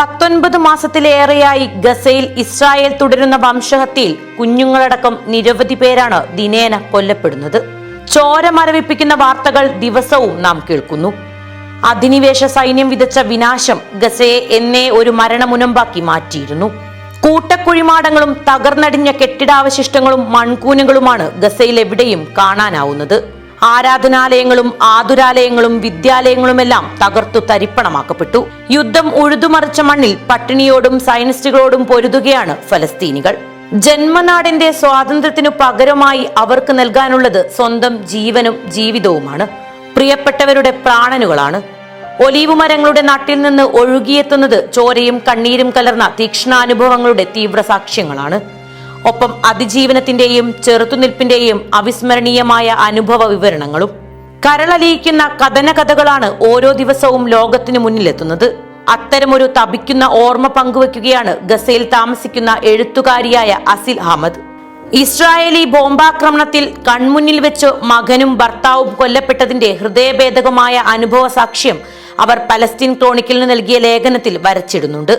19 മാസത്തിലേറെയായി ഗസയിൽ ഇസ്രായേൽ തുടരുന്ന വംശഹത്യയിൽ കുഞ്ഞുങ്ങളടക്കം നിരവധി പേരാണ് ദിനേന കൊല്ലപ്പെടുന്നത്. ചോര മരവിപ്പിക്കുന്ന വാർത്തകൾ ദിവസവും നാം കേൾക്കുന്നു. അധിനിവേശ സൈന്യം വിതച്ച വിനാശം ഗസയെ എന്നേ ഒരു മരണമുനമ്പാക്കി മാറ്റിയിരുന്നു. കൂട്ടക്കുഴിമാടങ്ങളും തകർന്നടിഞ്ഞ കെട്ടിടാവശിഷ്ടങ്ങളും മൺകൂനകളുമാണ് ഗസയിൽ എവിടെയും കാണാനാവുന്നത്. ആരാധനാലയങ്ങളും ആതുരാലയങ്ങളും വിദ്യാലയങ്ങളുമെല്ലാം തകർത്തു തരിപ്പണമാക്കപ്പെട്ടു. യുദ്ധം ഉഴുതുമറിച്ച മണ്ണിൽ പട്ടിണിയോടും സയനിസ്റ്റുകളോടും പൊരുതുകയാണ് ഫലസ്തീനികൾ. ജന്മനാടിന്റെ സ്വാതന്ത്ര്യത്തിനു പകരമായി അവർക്ക് നൽകാനുള്ളത് സ്വന്തം ജീവനും ജീവിതവുമാണ്. പ്രിയപ്പെട്ടവരുടെ പ്രാണനുകളാണ്. ഒലീവ് മരങ്ങളുടെ നാട്ടിൽ നിന്ന് ഒഴുകിയെത്തുന്നത് ചോരയും കണ്ണീരും കലർന്ന തീക്ഷ്ണാനുഭവങ്ങളുടെ തീവ്ര സാക്ഷ്യങ്ങളാണ്. ഒപ്പം അതിജീവനത്തിന്റെയും ചെറുത്തുനിൽപ്പിന്റെയും അവിസ്മരണീയമായ അനുഭവ വിവരണങ്ങളും. കരളലിയിക്കുന്ന കഥനകഥകളാണ് ഓരോ ദിവസവും ലോകത്തിനു മുന്നിലെത്തുന്നത്. അത്തരമൊരു തപിക്കുന്ന ഓർമ്മ പങ്കുവെക്കുകയാണ് ഗസയിൽ താമസിക്കുന്ന എഴുത്തുകാരിയായ അസിൽ അഹമ്മദ്. ഇസ്രായേലി ബോംബാക്രമണത്തിൽ കൺമുന്നിൽ വെച്ച് മകനും ഭർത്താവും കൊല്ലപ്പെട്ടതിന്റെ ഹൃദയഭേദകമായ അനുഭവ സാക്ഷ്യം അവർ പലസ്തീൻ ക്രോണിക്കലിന് നൽകിയ ലേഖനത്തിൽ വരച്ചിടുന്നുണ്ട്.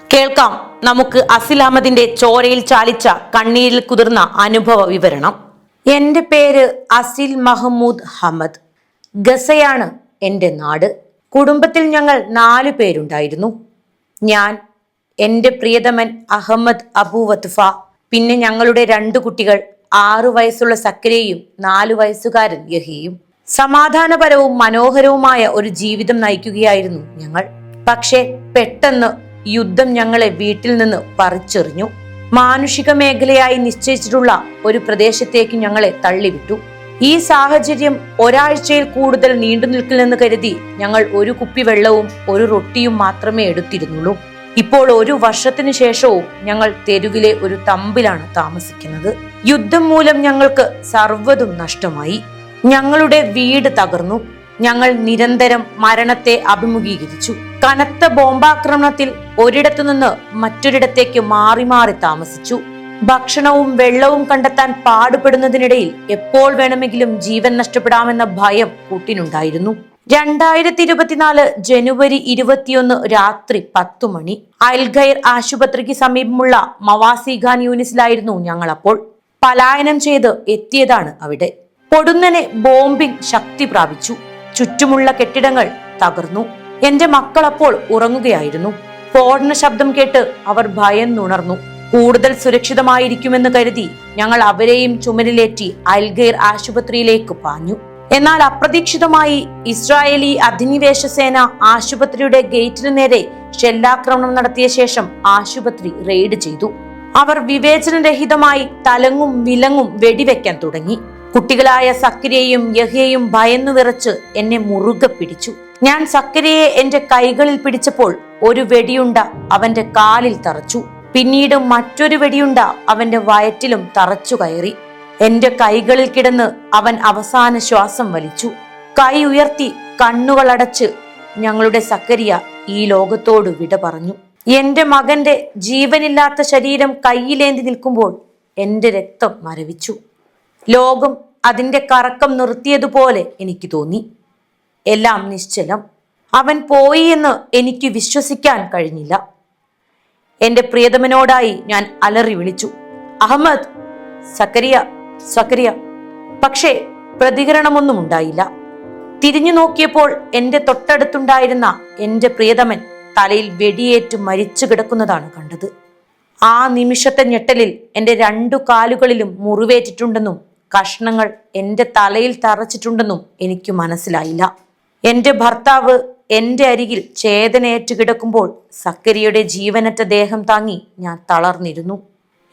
കേൾക്കാം നമുക്ക് അസിൽ അഹമ്മദിന്റെ ചോരയിൽ ചാലിച്ച കണ്ണീരിൽ കുതിർന്ന അനുഭവ വിവരണം. എന്റെ പേര് അസിൽ മഹമ്മൂദ് അഹമ്മദ്. ഗസയാണ് എന്റെ നാട്. കുടുംബത്തിൽ ഞങ്ങൾ 4 പേരുണ്ടായിരുന്നു. ഞാൻ, എന്റെ പ്രിയതമൻ അഹമ്മദ് അബു വത്ഫ, പിന്നെ ഞങ്ങളുടെ 2 കുട്ടികൾ, 6 വയസ്സുള്ള സക്കരിയയും 4 വയസ്സുകാരൻ യഹിയും. സമാധാനപരവും മനോഹരവുമായ ഒരു ജീവിതം നയിക്കുകയായിരുന്നു ഞങ്ങൾ. പക്ഷേ പെട്ടെന്ന് യുദ്ധം ഞങ്ങളെ വീട്ടിൽ നിന്ന് പറിച്ചെറിഞ്ഞു. മാനുഷിക മേഖലയായി നിശ്ചയിച്ചിട്ടുള്ള ഒരു പ്രദേശത്തേക്ക് ഞങ്ങളെ തള്ളിവിട്ടു. ഈ സാഹചര്യം ഒരാഴ്ചയിൽ കൂടുതൽ നീണ്ടു നിൽക്കില്ലെന്ന് കരുതി ഞങ്ങൾ ഒരു കുപ്പി വെള്ളവും ഒരു റൊട്ടിയും മാത്രമേ എടുത്തിരുന്നുള്ളൂ. ഇപ്പോൾ 1 വർഷത്തിനു ശേഷവും ഞങ്ങൾ തെരുവിലെ ഒരു തമ്പിലാണ് താമസിക്കുന്നത്. യുദ്ധം മൂലം ഞങ്ങൾക്ക് സർവ്വതും നഷ്ടമായി. ഞങ്ങളുടെ വീട് തകർന്നു. ഞങ്ങൾ നിരന്തരം മരണത്തെ അഭിമുഖീകരിച്ചു. കനത്ത ബോംബാക്രമണത്തിൽ ഒരിടത്തു നിന്ന് മറ്റൊരിടത്തേക്ക് മാറി മാറി താമസിച്ചു. ഭക്ഷണവും വെള്ളവും കണ്ടെത്താൻ പാടുപെടുന്നതിനിടയിൽ എപ്പോൾ വേണമെങ്കിലും ജീവൻ നഷ്ടപ്പെടാമെന്ന ഭയം കൂട്ടിനുണ്ടായിരുന്നു. 2024 ജനുവരി 21 രാത്രി 10 മണി അൽഖൈർ ആശുപത്രിക്ക് സമീപമുള്ള മവാസി ഖാൻ യൂനിസിലായിരുന്നു ഞങ്ങൾ. അപ്പോൾ പലായനം ചെയ്ത് എത്തിയതാണ് അവിടെ. പൊടുന്നനെ ബോംബിംഗ് ശക്തി പ്രാപിച്ചു. ചുറ്റുമുള്ള കെട്ടിടങ്ങൾ തകർന്നു. എന്റെ മക്കൾ അപ്പോൾ ഉറങ്ങുകയായിരുന്നു. സ്ഫോടന ശബ്ദം കേട്ട് അവർ ഭയന്നുണർന്നു. കൂടുതൽ സുരക്ഷിതമായിരിക്കുമെന്ന് കരുതി ഞങ്ങൾ അവരെയും ചുമരിലേറ്റി അൽഖൈർ ആശുപത്രിയിലേക്ക് പാഞ്ഞു. എന്നാൽ അപ്രതീക്ഷിതമായി ഇസ്രായേലി അധിനിവേശ സേന ആശുപത്രിയുടെ ഗേറ്റിന് നേരെ ഷെല്ലാക്രമണം നടത്തിയ ശേഷം ആശുപത്രി റെയ്ഡ് ചെയ്തു. അവർ വിവേചനരഹിതമായി തലങ്ങും വിലങ്ങും വെടിവെക്കാൻ തുടങ്ങി. കുട്ടികളായ സക്കരിയയും യഹിയയും ഭയന്നു വിറച്ച് എന്നെ മുറുകെ പിടിച്ചു. ഞാൻ സക്കരിയെ എന്റെ കൈകളിൽ പിടിച്ചപ്പോൾ ഒരു വെടിയുണ്ട അവന്റെ കാലിൽ തറച്ചു. പിന്നീട് മറ്റൊരു വെടിയുണ്ട അവന്റെ വയറ്റിലും തറച്ചു കയറി. എന്റെ കൈകളിൽ കിടന്ന് അവൻ അവസാന ശ്വാസം വലിച്ചു. കൈ ഉയർത്തി കണ്ണുകളടച്ച് ഞങ്ങളുടെ സക്കരിയ ഈ ലോകത്തോട് വിട പറഞ്ഞു. എന്റെ മകന്റെ ജീവനില്ലാത്ത ശരീരം കയ്യിലേന്തി നിൽക്കുമ്പോൾ എന്റെ രക്തം മരവിച്ചു. ലോകം അതിന്റെ കറക്കം നിർത്തിയതുപോലെ എനിക്ക് തോന്നി. എല്ലാം നിശ്ചലം. അവൻ പോയി എന്ന് എനിക്ക് വിശ്വസിക്കാൻ കഴിഞ്ഞില്ല. എന്റെ പ്രിയതമനോടായി ഞാൻ അലറി വിളിച്ചു, അഹമ്മദ്, സക്കരിയ, സക്കരിയ. പക്ഷേ പ്രതികരണമൊന്നും ഉണ്ടായില്ല. തിരിഞ്ഞു നോക്കിയപ്പോൾ എന്റെ തൊട്ടടുത്തുണ്ടായിരുന്ന എന്റെ പ്രിയതമൻ തലയിൽ വെടിയേറ്റ് മരിച്ചു കിടക്കുന്നതാണ് കണ്ടത്. ആ നിമിഷത്തെ ഞെട്ടലിൽ എന്റെ 2 കാലുകളിലും മുറിവേറ്റിട്ടുണ്ടെന്നും കഷ്ണങ്ങൾ എന്റെ തലയിൽ തറച്ചിട്ടുണ്ടെന്നും എനിക്ക് മനസ്സിലായില്ല. എന്റെ ഭർത്താവ് എന്റെ അരികിൽ ചേതനയേറ്റ് കിടക്കുമ്പോൾ സക്കരിയുടെ ജീവനറ്റ ദേഹം താങ്ങി ഞാൻ തളർന്നിരുന്നു.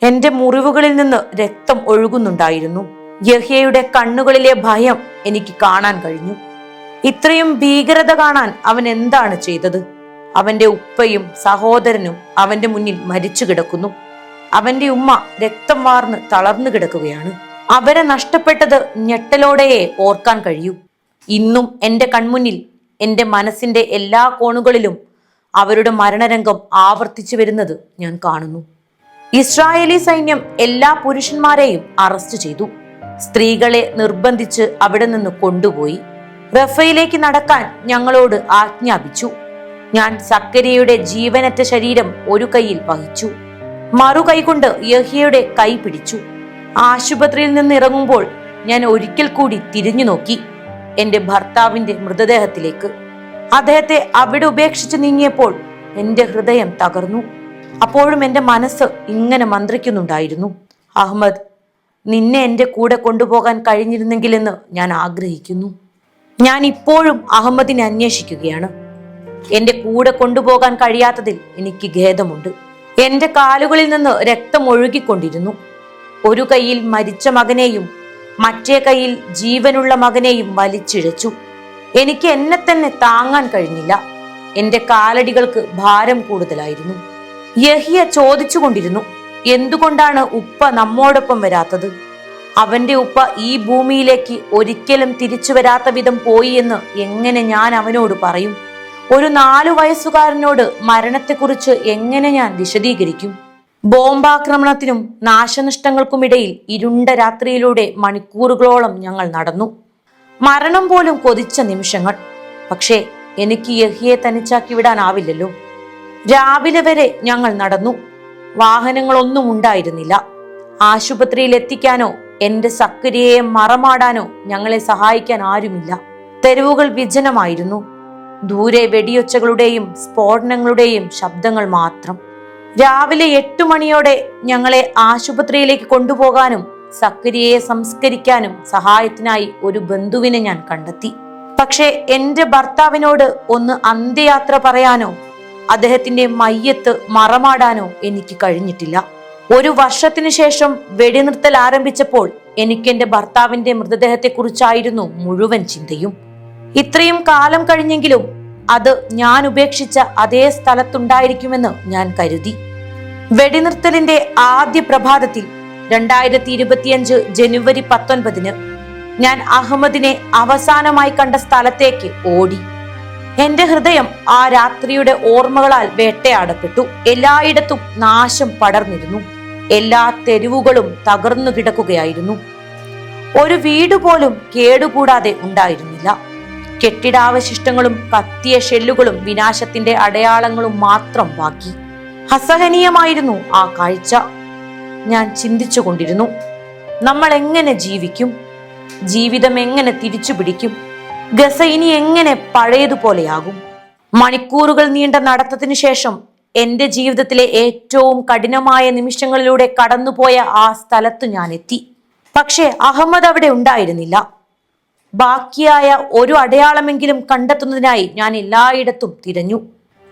എന്റെ മുറിവുകളിൽ നിന്ന് രക്തം ഒഴുകുന്നുണ്ടായിരുന്നു. യഹ്യയുടെ കണ്ണുകളിലെ ഭയം എനിക്ക് കാണാൻ കഴിഞ്ഞു. ഇത്രയും ഭീകരത കാണാൻ അവൻ എന്താണ് ചെയ്തത്? അവന്റെ ഉപ്പയും സഹോദരനും അവന്റെ മുന്നിൽ മരിച്ചു കിടക്കുന്നു. അവന്റെ ഉമ്മ രക്തം വാർന്ന് തളർന്നു കിടക്കുകയാണ്. അവരെ നഷ്ടപ്പെട്ടത് ഞെട്ടലോടെയേ ഓർക്കാൻ കഴിയൂ. ഇന്നും എന്റെ കൺമുന്നിൽ, എന്റെ മനസ്സിന്റെ എല്ലാ കോണുകളിലും അവരുടെ മരണരംഗം ആവർത്തിച്ചു വരുന്നത് ഞാൻ കാണുന്നു. ഇസ്രായേലി സൈന്യം എല്ലാ പുരുഷന്മാരെയും അറസ്റ്റ് ചെയ്തു. സ്ത്രീകളെ നിർബന്ധിച്ച് അവിടെ നിന്ന് കൊണ്ടുപോയി. റഫയിലേക്ക് നടക്കാൻ ഞങ്ങളോട് ആജ്ഞാപിച്ചു. ഞാൻ സക്കരിയയുടെ ജീവനറ്റ ശരീരം ഒരു കൈയിൽ വഹിച്ചു, മറു കൈകൊണ്ട് യഹ്യയുടെ കൈ പിടിച്ചു. ആശുപത്രിയിൽ നിന്ന് ഇറങ്ങുമ്പോൾ ഞാൻ ഒരിക്കൽ കൂടി തിരിഞ്ഞു നോക്കി എന്റെ ഭർത്താവിന്റെ മൃതദേഹത്തിലേക്ക്. അദ്ദേഹത്തെ അവിടെ ഉപേക്ഷിച്ച് നീങ്ങിയപ്പോൾ എന്റെ ഹൃദയം തകർന്നു. അപ്പോഴും എന്റെ മനസ്സ് ഇങ്ങനെ മന്ത്രിക്കുന്നുണ്ടായിരുന്നു, അഹമ്മദ്, നിന്നെ എന്റെ കൂടെ കൊണ്ടുപോകാൻ കഴിഞ്ഞിരുന്നെങ്കിലെന്ന് ഞാൻ ആഗ്രഹിക്കുന്നു. ഞാൻ ഇപ്പോഴും അഹമ്മദിനെ അന്വേഷിക്കുകയാണ്. എന്റെ കൂടെ കൊണ്ടുപോകാൻ കഴിയാത്തതിൽ എനിക്ക് ഖേദമുണ്ട്. എന്റെ കാലുകളിൽ നിന്ന് രക്തം ഒഴുകിക്കൊണ്ടിരുന്നു. ഒരു കൈയിൽ മരിച്ച മകനെയും മറ്റേ കൈയിൽ ജീവനുള്ള മകനെയും വലിച്ചിഴച്ചു. എനിക്ക് എന്നെ തന്നെ താങ്ങാൻ കഴിഞ്ഞില്ല. എന്റെ കാലടികൾക്ക് ഭാരം കൂടുതലായിരുന്നു. യഹിയ ചോദിച്ചുകൊണ്ടിരുന്നു, എന്തുകൊണ്ടാണ് ഉപ്പ നമ്മോടൊപ്പം വരാത്തത്? അവന്റെ ഉപ്പ ഈ ഭൂമിയിലേക്ക് ഒരിക്കലും തിരിച്ചു വരാത്ത വിധം പോയി എന്ന് എങ്ങനെ ഞാൻ അവനോട് പറയും? ഒരു 4 വയസ്സുകാരനോട് മരണത്തെക്കുറിച്ച് എങ്ങനെ ഞാൻ വിശദീകരിക്കും? ബോംബാക്രമണത്തിനും നാശനഷ്ടങ്ങൾക്കുമിടയിൽ ഇരുണ്ട രാത്രിയിലൂടെ മണിക്കൂറുകളോളം ഞങ്ങൾ നടന്നു. മരണം പോലും കൊതിച്ച നിമിഷങ്ങൾ. പക്ഷേ എനിക്ക് യഹിയെ തനിച്ചാക്കി വിടാനാവില്ലല്ലോ. രാവിലെ വരെ ഞങ്ങൾ നടന്നു. വാഹനങ്ങളൊന്നും ഉണ്ടായിരുന്നില്ല. ആശുപത്രിയിൽ എത്തിക്കാനോ എന്റെ സക്കരിയയെ മറമാടാനോ ഞങ്ങളെ സഹായിക്കാൻ ആരുമില്ല. തെരുവുകൾ വിജനമായിരുന്നു. ദൂരെ വെടിയൊച്ചകളുടെയും സ്ഫോടനങ്ങളുടെയും ശബ്ദങ്ങൾ മാത്രം. രാവിലെ 8 മണിയോടെ ഞങ്ങളെ ആശുപത്രിയിലേക്ക് കൊണ്ടുപോകാനും സക്കരിയയെ സംസ്കരിക്കാനും സഹായത്തിനായി ഒരു ബന്ധുവിനെ ഞാൻ കണ്ടെത്തി. പക്ഷേ എന്റെ ഭർത്താവിനോട് ഒന്ന് അന്ത്യയാത്ര പറയാനോ അദ്ദേഹത്തിന്റെ മയ്യത്ത് മറമാടാനോ എനിക്ക് കഴിഞ്ഞിട്ടില്ല. 1 വർഷത്തിനു ശേഷം വെടിനിർത്തൽ ആരംഭിച്ചപ്പോൾ എനിക്ക് എന്റെ ഭർത്താവിന്റെ മൃതദേഹത്തെക്കുറിച്ചായിരുന്നു മുഴുവൻ ചിന്തയും. ഇത്രയും കാലം കഴിഞ്ഞെങ്കിലും അത് ഞാൻ ഉപേക്ഷിച്ച അതേ സ്ഥലത്തുണ്ടായിരിക്കുമെന്ന് ഞാൻ കരുതി. വെടിനിർത്തലിന്റെ ആദ്യ പ്രഭാതത്തിൽ 2025 ജനുവരി 19 ഞാൻ അഹമ്മദിനെ അവസാനമായി കണ്ട സ്ഥലത്തേക്ക് ഓടി. എന്റെ ഹൃദയം ആ രാത്രിയുടെ ഓർമ്മകളാൽ വേട്ടയാടപ്പെട്ടു. എല്ലായിടത്തും നാശം പടർന്നിരുന്നു. എല്ലാ തെരുവുകളും തകർന്നു കിടക്കുകയായിരുന്നു. ഒരു വീട് പോലും കേടുകൂടാതെ ഉണ്ടായിരുന്നില്ല. കെട്ടിടാവശിഷ്ടങ്ങളും കത്തിയ ഷെല്ലുകളും വിനാശത്തിന്റെ അടയാളങ്ങളും മാത്രം ബാക്കി. അസഹനീയമായിരുന്നു ആ കാഴ്ച. ഞാൻ ചിന്തിച്ചു കൊണ്ടിരുന്നു, നമ്മൾ എങ്ങനെ ജീവിക്കും? ജീവിതം എങ്ങനെ തിരിച്ചു പിടിക്കും? ഗസ ഇനി എങ്ങനെ പഴയതുപോലെയാകും? മണിക്കൂറുകൾ നീണ്ട നടത്തത്തിനു ശേഷം എന്റെ ജീവിതത്തിലെ ഏറ്റവും കഠിനമായ നിമിഷങ്ങളിലൂടെ കടന്നുപോയ ആ സ്ഥലത്ത് ഞാൻ എത്തി. പക്ഷേ അഹമ്മദ് അവിടെ ഉണ്ടായിരുന്നില്ല. ബാക്കിയായ ഒരു അടയാളമെങ്കിലും കണ്ടെത്തുന്നതിനായി ഞാൻ എല്ലായിടത്തും തിരഞ്ഞു.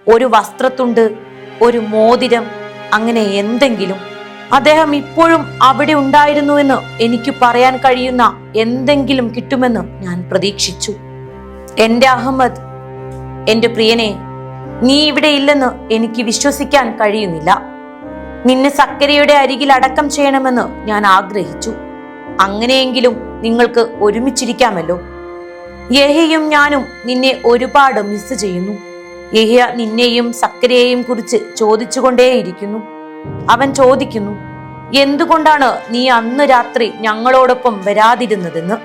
ഒരു വസ്ത്രത്തുണ്ട്, ഒരു മോതിരം, അങ്ങനെ എന്തെങ്കിലും. അദ്ദേഹം ഇപ്പോഴും അവിടെ ഉണ്ടായിരുന്നുവെന്ന് എനിക്ക് പറയാൻ കഴിയുന്ന എന്തെങ്കിലും കിട്ടുമെന്ന് ഞാൻ പ്രതീക്ഷിച്ചു. എന്റെ അഹമ്മദ്, എന്റെ പ്രിയനെ, നീ ഇവിടെ ഇല്ലെന്ന് എനിക്ക് വിശ്വസിക്കാൻ കഴിയുന്നില്ല. നിന്നെ സക്കരിയയുടെ അരികിൽ അടക്കം ചെയ്യണമെന്ന് ഞാൻ ആഗ്രഹിച്ചു. അങ്ങനെയെങ്കിലും നിങ്ങൾക്ക് ഒരുമിച്ചിരിക്കാമല്ലോ. യഹിയും ഞാനും നിന്നെ ഒരുപാട് മിസ് ചെയ്യുന്നു. യഹിയ നിന്നെയും സക്കരിയയെയും കുറിച്ച് ചോദിച്ചുകൊണ്ടേയിരിക്കുന്നു. അവൻ ചോദിക്കുന്നു, എന്തുകൊണ്ടാണ് നീ അന്ന് രാത്രി ഞങ്ങളോടൊപ്പം വരാതിരുന്നതെന്ന്.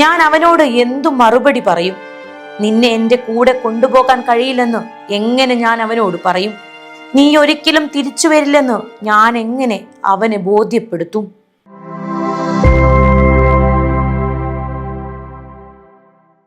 ഞാൻ അവനോട് എന്തു മറുപടി പറയും? നിന്നെ എന്റെ കൂടെ കൊണ്ടുപോകാൻ കഴിയില്ലെന്ന് എങ്ങനെ ഞാൻ അവനോട് പറയും? നീ ഒരിക്കലും തിരിച്ചു വരില്ലെന്ന് ഞാൻ എങ്ങനെ അവനെ ബോധ്യപ്പെടുത്തും?